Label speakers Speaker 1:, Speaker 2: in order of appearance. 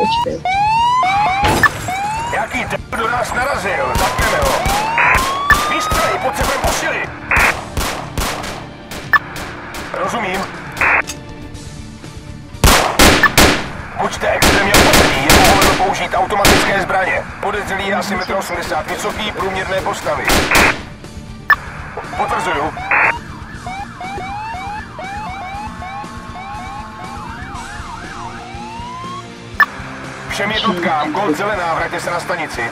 Speaker 1: Počkej.
Speaker 2: Jaký do nás narazil? Zapneme ho. Výstřelej, potřebujeme posily. Rozumím. Buďte extrémně opatrní, je povoleno použít automatické zbraně. Podezřelý je asi 1,80 m vysoký, průměrné postavy. Potvrzuju. Všem jednotkám, kód zelená, vraťte se na stanici.